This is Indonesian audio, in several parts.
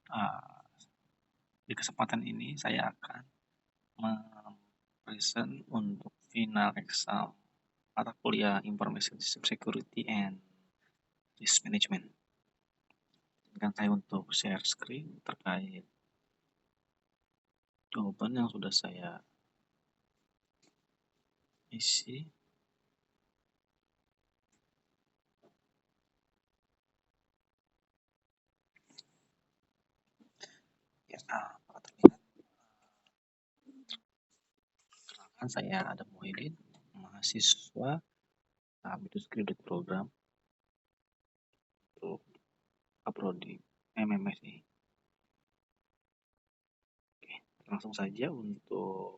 Uh, di kesempatan ini saya akan present untuk final exam mata kuliah Information System Security and Risk Management. Dengan saya untuk share screen terkait jawaban yang sudah saya isi. Ya, terlihat. Perkenalkan, saya Adam Muhyiddin, mahasiswa Abidus Graduate Program untuk Prodi MMSI. Oke, langsung saja untuk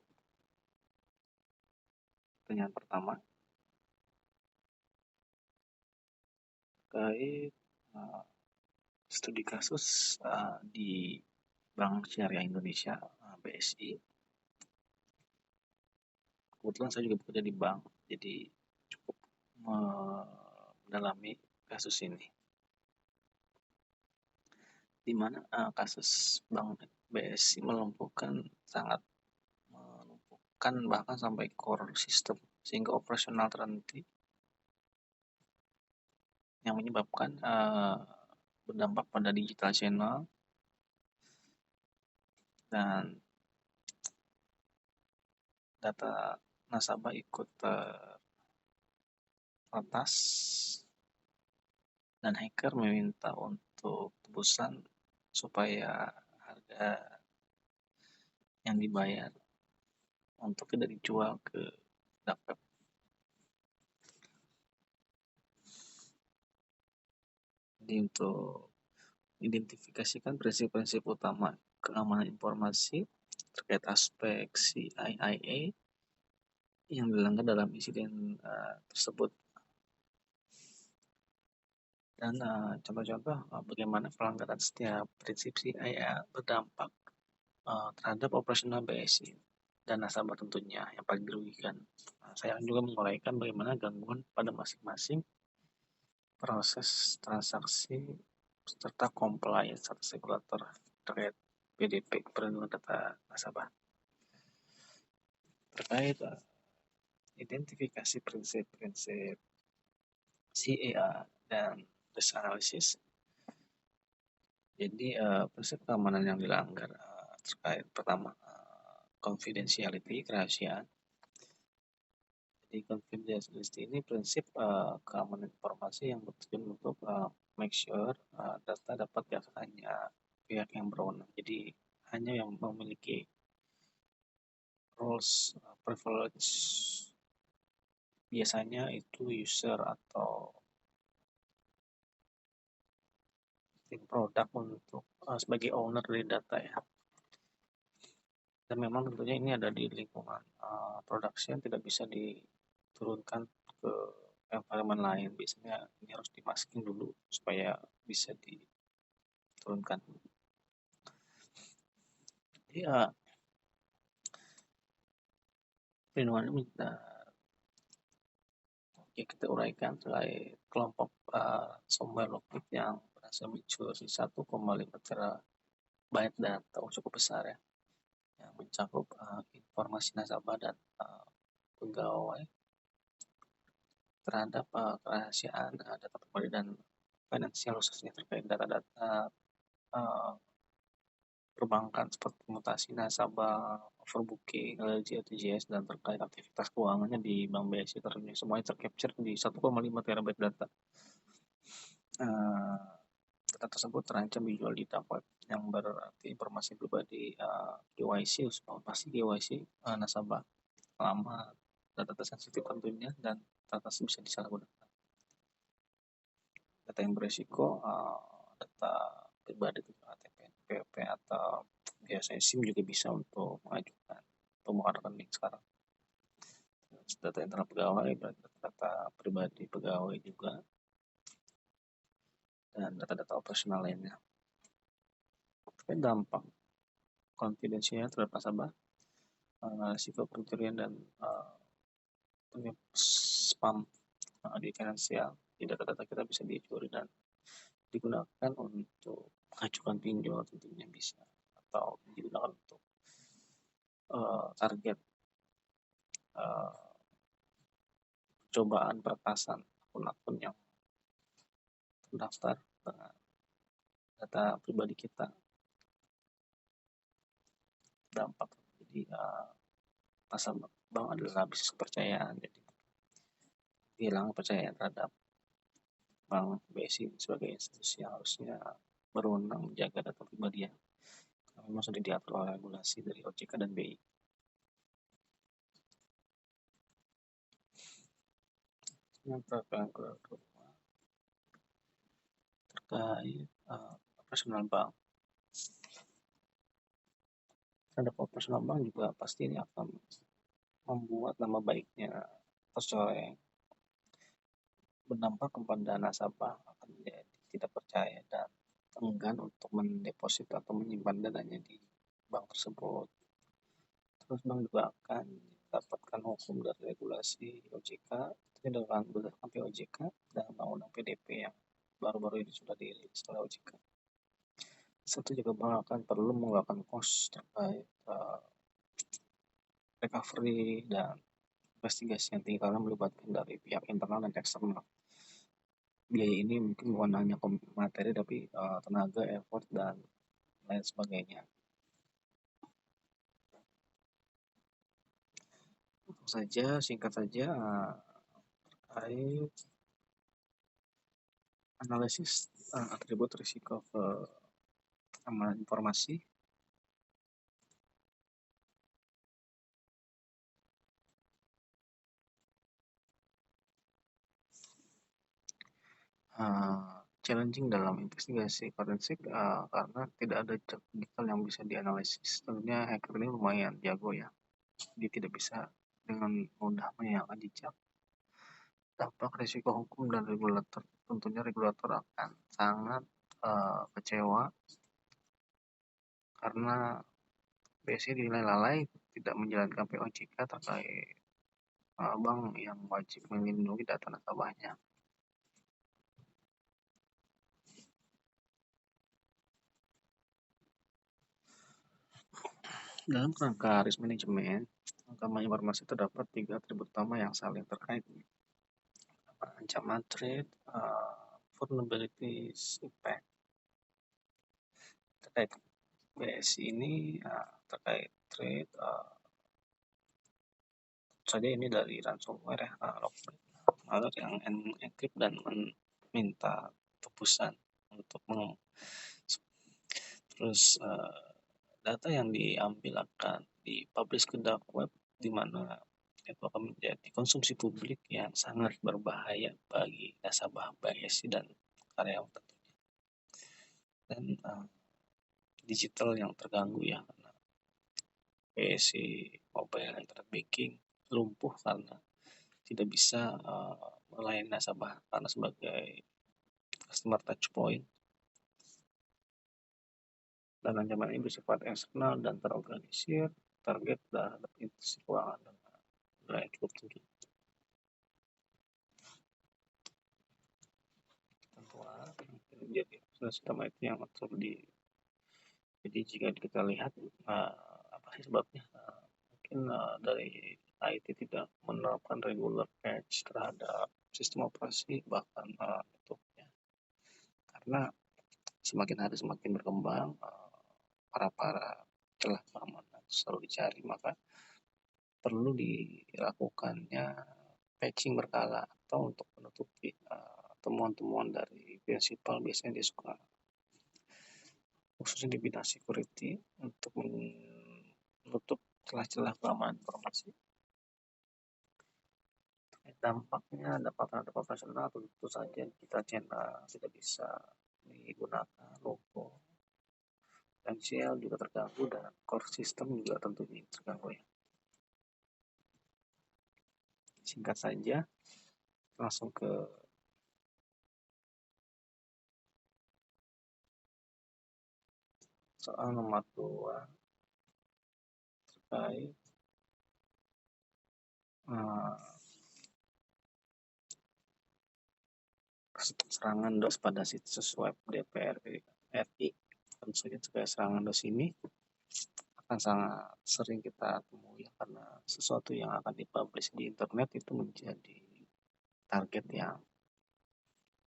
pertanyaan pertama terkait studi kasus di Bank Syariah Indonesia BSI. Kebetulan saya juga bekerja di bank, jadi cukup mendalami kasus ini, di mana kasus Bank BSI sangat melumpuhkan bahkan sampai core sistem, sehingga operasional terhenti, yang menyebabkan berdampak pada digital channel dan data nasabah ikut terretas, dan hacker meminta untuk tebusan supaya harga yang dibayar untuk tidak dijual ke dark web. Jadi untuk identifikasikan prinsip-prinsip utama keamanan informasi terkait aspek CIA yang dilanggar dalam insiden tersebut, dan contoh-contoh bagaimana pelanggaran setiap prinsip CIA berdampak terhadap operasional BSI dan nasabah tentunya yang paling dirugikan. Saya juga menguraikan bagaimana gangguan pada masing-masing proses transaksi serta compliance atas regulator terkait PDP, perlindungan data nasabah. Terkait identifikasi prinsip-prinsip CIA dan risk analysis. Jadi prinsip keamanan yang dilanggar terkait pertama confidentiality, kerahasiaan. Jadi confidentiality ini prinsip keamanan informasi yang bertujuan untuk make sure data dapat diakses hanya pihak yang berwenang. Jadi hanya yang memiliki roles privilege, biasanya itu user atau produk untuk sebagai owner dari data ya. Dan memang tentunya ini ada di lingkungan production, tidak bisa diturunkan ke environment lain. Biasanya ini harus dimasking dulu supaya bisa diturunkan. Jadi perlindungan ini kita uraikan terkait kelompok software login yang berhasil mencuri 1,5 terabyte data cukup besar ya, yang mencakup informasi nasabah dan pegawai terhadap kerahasiaan data pribadi dan finansial, khususnya terkait data-data perbankan seperti mutasi nasabah, overbooking, LLJ, dan terkait aktivitas keuangannya di Bank BSI semuanya tercapture di 1,5 terabyte data. Data tersebut terancam dijual di dark web, yang berarti informasi pribadi KYC, pasti KYC nasabah, alamat, data sensitif tentunya, dan data bisa disalahgunakan. Data yang beresiko, data pribadi KTP, NPWP, atau biasanya SIM juga bisa untuk mengajukan pembukaan rekening sekarang. Data internal pegawai, data pribadi pegawai juga, dan data-data operasional lainnya. Dampak konfidensial terhadap nasabah, risiko pencurian dan spam di finansial. Data-data kita bisa dicuri dan digunakan untuk ajukan pinjol tentunya bisa, atau digunakan untuk target cobaan peretasan akun-akun yang terdaftar dengan data pribadi kita, dampak. Jadi nasabah bank adalah bisnis kepercayaan, jadi hilang kepercayaan terhadap Bank BSI sebagai institusi yang harusnya berwenang menjaga data pribadi yang memang sudah diatur oleh regulasi dari OJK dan BI. Yang kedua terkait operasional bank. Terhadap operasional bank juga pasti ini akan membuat nama baiknya tercoreng, berdampak kepada nasabah akan menjadi tidak percaya dan enggan untuk mendeposit atau menyimpan dananya di bank tersebut. Terus bank juga akan mendapatkan hukum dari regulasi OJK dengan berdasarkan POJK dan undang-undang PDP yang baru-baru ini sudah dirilis oleh OJK. Satu juga bank akan perlu mengeluarkan kos terkait recovery dan investigasi yang tinggi karena melibatkan dari pihak internal dan eksternal. Biaya ini mungkin bukan hanya materi tapi tenaga, effort, dan lain sebagainya. Itu saja, singkat saja terkait analisis atribut risiko keamanan informasi. Challenging dalam investigasi forensik karena tidak ada jejak digital yang bisa dianalisis. Tentunya hacker ini lumayan jago ya, dia tidak bisa dengan mudah menghilangkan jejak. Dampak risiko hukum dan regulator, tentunya regulator akan sangat kecewa karena BSI dinilai lalai tidak menjalankan POJK terkait bank yang wajib melindungi data nasabahnya. Dalam kerangka risk management, keamanan informasi terdapat 3 atribut utama yang saling terkait. Ancaman threat, vulnerabilities, impact. Terkait BSI ini terkait threat, saja ini dari ransomware ya, malware yang encrypt dan meminta tebusan untuk terus data yang diambil akan dipublish ke dark web, di mana itu akan menjadi konsumsi publik yang sangat berbahaya bagi nasabah BSI dan karyawan tentunya. Dan digital yang terganggu ya, karena BSI mobile internet banking lumpuh karena tidak bisa melayani nasabah karena sebagai customer touch point. Dan ancaman ini bersifat eksternal dan terorganisir, target terhadap institusi keuangan dengan nilai cukup tinggi. Tentunya menjadi sistem IT yang atur di. Jadi jika kita lihat apa sih sebabnya? Mungkin dari IT tidak menerapkan regular patch terhadap sistem operasi bahkan tutupnya. Karena semakin hari semakin berkembang, para celah keamanan selalu dicari, maka perlu dilakukannya patching berkala atau untuk menutupi temuan-temuan dari prinsipal biasanya dia suka khususnya di bidang security untuk menutup celah-celah keamanan informasi. Dampaknya dapat terhadap operasional tentu saja kita channel tidak bisa digunakan, lumpuh, finansial juga terganggu, dan core system juga tentunya terganggu ya. Singkat saja, langsung ke soal nomor 2 terkait serangan DOS pada situs web DPR RI. tentu saja terkait serangan DOS ini akan sangat sering kita temui karena sesuatu yang akan dipublish di internet itu menjadi target yang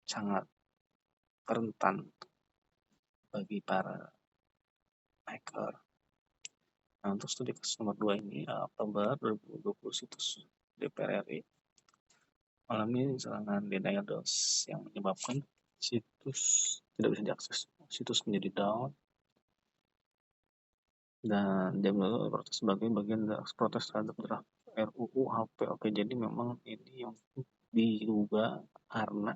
sangat rentan bagi para hacker. Nah, untuk studi kasus nomor 2 ini, Oktober 2020 situs DPR RI mengalami serangan denial DOS yang menyebabkan situs tidak bisa diakses. Situs menjadi down dan dia protes sebagai bagian dari protes terhadap draft RUU HP. Oke, jadi memang ini yang diduga karena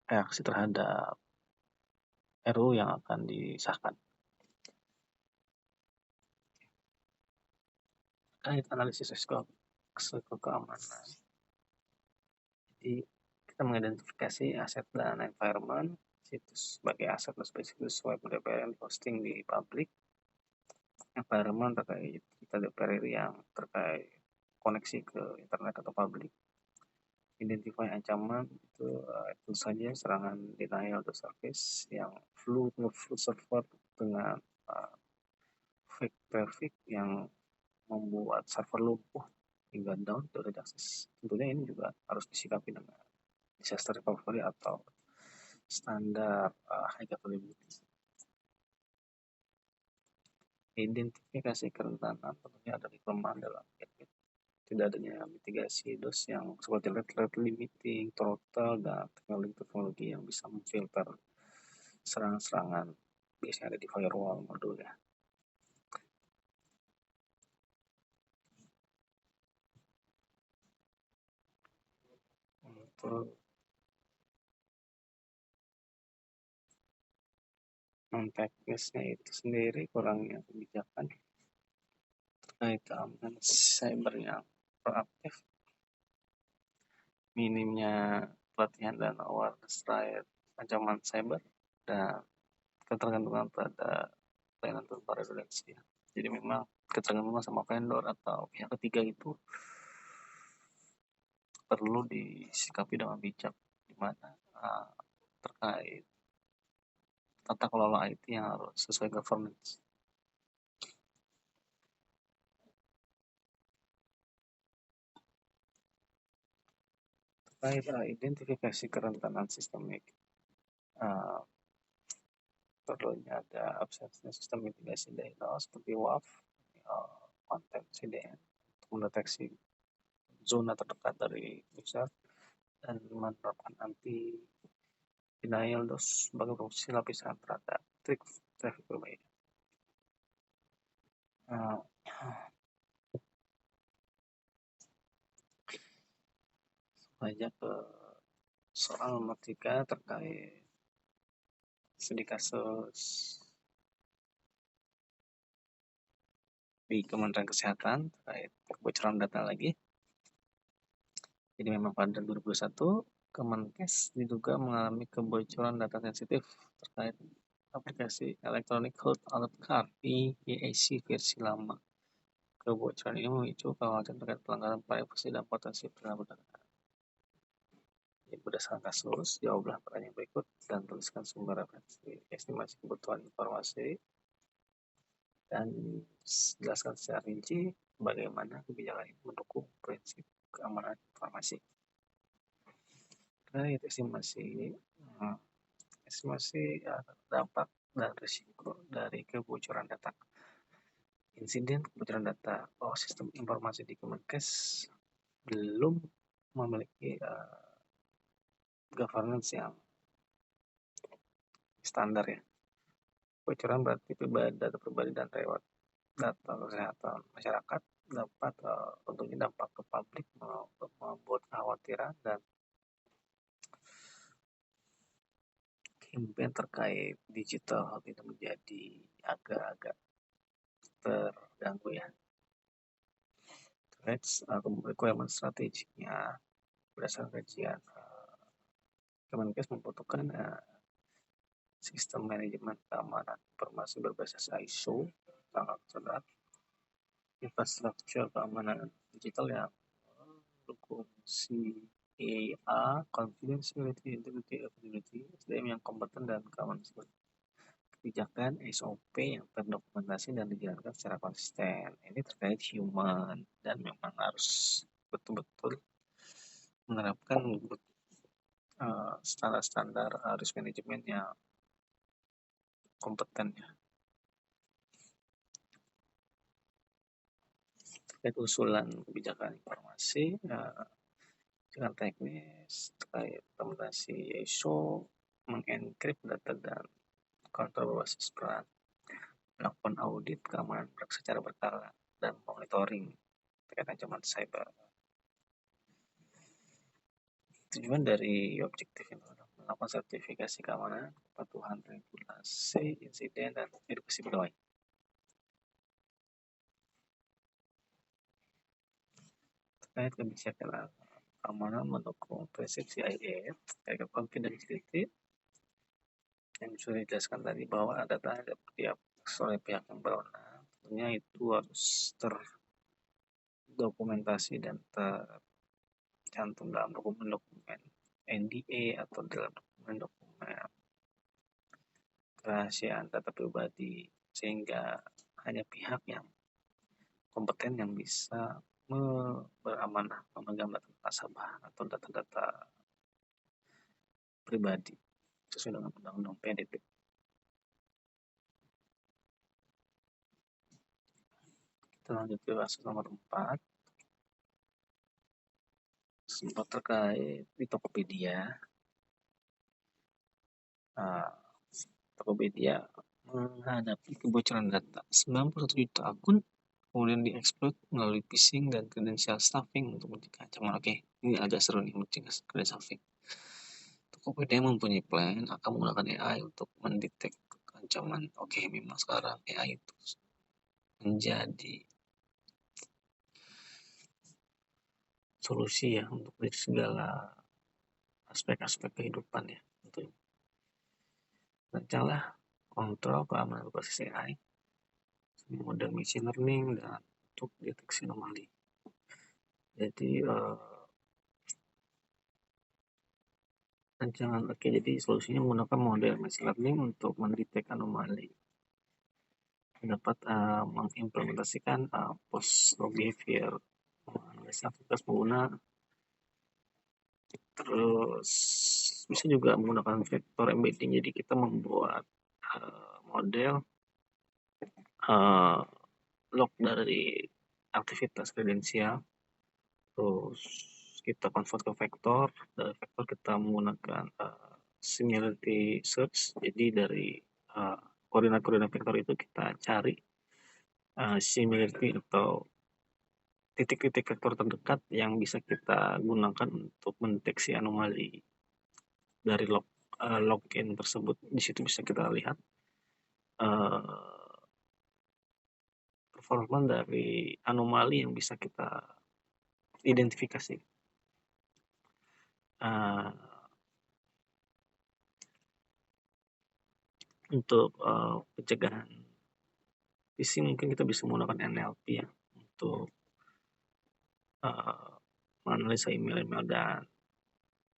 reaksi terhadap RUU yang akan disahkan. Terkait analisis risiko keamanan. Jadi kita mengidentifikasi aset dan environment situs sebagai aset dan spesifik sesuai DPR yang posting di publik. Environment terkait kita DPR yang terkait koneksi ke internet atau publik. Identify ancaman itu saja serangan denial of service yang flu server dengan fake traffic yang membuat server lumpuh hingga down dari akses. Tentunya ini juga harus disikapi dengan disaster recovery atau standar high availability. Identifikasi kerentanan tentunya ada kelemahan dalam tidak adanya mitigasi DOS yang seperti rate limiting, throttle, dan teknologi yang bisa memfilter serangan-serangan biasanya ada di firewall modul ya. Untuk non-teknisnya itu sendiri kurangnya kebijakan terkait keamanan cyber yang proaktif, minimnya pelatihan dan awareness terkait ancaman cyber, dan ketergantungan pada layanan tanpa regulasi. Jadi memang ketergantungan sama vendor atau pihak ketiga itu perlu disikapi dengan bijak, di mana terkait tata kelola IT yang harus sesuai governance. Terkait identifikasi kerentanan sistemik, perlunya ada absensinya sistem mitigasi DDoS seperti WAF, konten CDN untuk mendeteksi zona terdekat dari user dan menerapkan anti denial DOS sebagai fungsi lapisan terhadap traffic berbahaya. Banyak soal matematika terkait studi kasus di Kementerian Kesehatan terkait kebocoran data lagi. Jadi memang pada 2021 Kemenkes diduga mengalami kebocoran data sensitif terkait aplikasi Electronic Health Alert Card (EAC) versi lama. Kebocoran ini memicu kekhawatiran terkait pelanggaran privasi dan potensi penyalahgunaan. Berdasarkan kasus, jawablah pertanyaan berikut dan tuliskan sumber referensi, estimasi kebutuhan informasi, dan jelaskan secara rinci bagaimana kebijakan ini mendukung prinsip keamanan informasi. Terkait estimasi dampak dan risiko dari kebocoran data. Insiden kebocoran data sistem informasi di Kemenkes belum memiliki governance yang standar ya. Kebocoran berarti data pribadi dan lewat data kesehatan masyarakat dapat tentunya dampak ke publik membuat kekhawatiran dan campaign terkait digital health itu menjadi agak-agak terganggu ya. Terkait requirement strategiknya berdasarkan kajian Kemenkes membutuhkan sistem manajemen keamanan informasi berbasis ISO, tanggal cerdas, infrastruktur keamanan digital yang berfungsi PA, confidentiality, integrity, availability, SDM yang kompeten dan keamanan siber. Kebijakan SOP yang terdokumentasi dan dijalankan secara konsisten. Ini terkait human dan memang harus betul-betul menerapkan standar-standar risk management yang kompeten ya. Terkait usulan kebijakan informasi, dengan teknis terkait implementasi ISO, mengenkrip data dan kontrol berbasis peran, melakukan audit keamanan secara berkala, dan monitoring terkait ancaman cyber. Tujuan dari objektif itu adalah melakukan sertifikasi keamanan, kepatuhan regulasi, insiden, dan edukasi pegawai. Terkait kebijakan keamanan mendukung prinsip CIA terkait confidentiality yang sudah dijelaskan tadi bahwa data tiap oleh pihak yang berwenang tentunya itu harus terdokumentasi dan tercantum dalam dokumen-dokumen NDA atau dalam dokumen-dokumen kerahasiaan data pribadi, sehingga hanya pihak yang kompeten yang bisa beramanah memegang data nasabah atau data-data pribadi sesuai dengan Undang-Undang PDP. Kita lanjut ke kasus nomor 4. Sempat terkait di Tokopedia. Tokopedia menghadapi kebocoran data 91 juta akun, kemudian dieksploit melalui phishing dan credential stuffing untuk mencegah ancaman. Oke, ini agak seru nih, mencegah credential stuffing. Tokopedia mempunyai plan akan menggunakan AI untuk mendetek ancaman. Oke, memang sekarang AI itu menjadi solusi ya untuk segala aspek-aspek kehidupan ya. Tentu rancanglah kontrol keamanan berbasis AI, model machine learning, dan untuk deteksi anomali. Jadi jadi solusinya menggunakan model machine learning untuk mendetek anomali. Dapat mengimplementasikan post log behavior, menganalisis aktivitas pengguna, terus bisa juga menggunakan vector embedding. Jadi kita membuat model log dari aktivitas kredensial, terus kita convert ke vektor. Dari vektor kita menggunakan similarity search. Jadi dari koordinat-koordinat vektor itu kita cari similarity atau titik-titik vektor terdekat yang bisa kita gunakan untuk mendeteksi anomali dari login tersebut. Di situ bisa kita lihat performa dari anomali yang bisa kita identifikasi. Untuk pencegahan phishing mungkin kita bisa menggunakan NLP ya untuk menganalisa email-email dan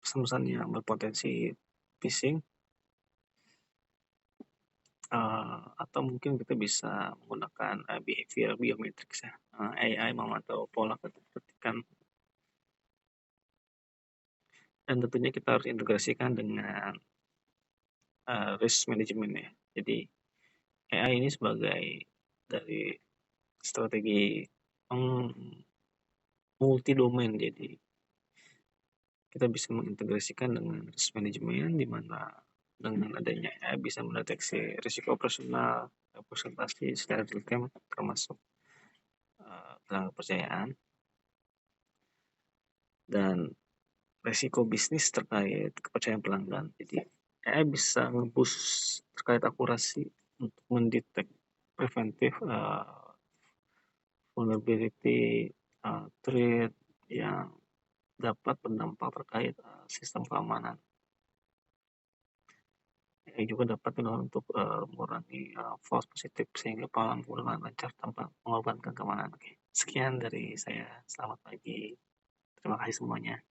pesan-pesan yang berpotensi phishing, atau mungkin kita bisa menggunakan behavior biometrics ya, AI memantau pola ketikan, dan tentunya kita harus integrasikan dengan risk management ya. Jadi AI ini sebagai dari strategi multi domain, jadi kita bisa mengintegrasikan dengan risk management di mana dengan adanya AI bisa mendeteksi risiko operasional, presentasi secara real time, termasuk pelanggan kepercayaan dan risiko bisnis terkait kepercayaan pelanggan. Jadi AI bisa nge-boost terkait akurasi untuk mendetek preventif vulnerability threat yang dapat berdampak terkait sistem keamanan. AI juga dapat untuk mengurangi false positive sehingga pelanggan menggunakan lancar tanpa mengorbankan keamanan. Oke, sekian dari saya. Selamat pagi. Terima kasih semuanya.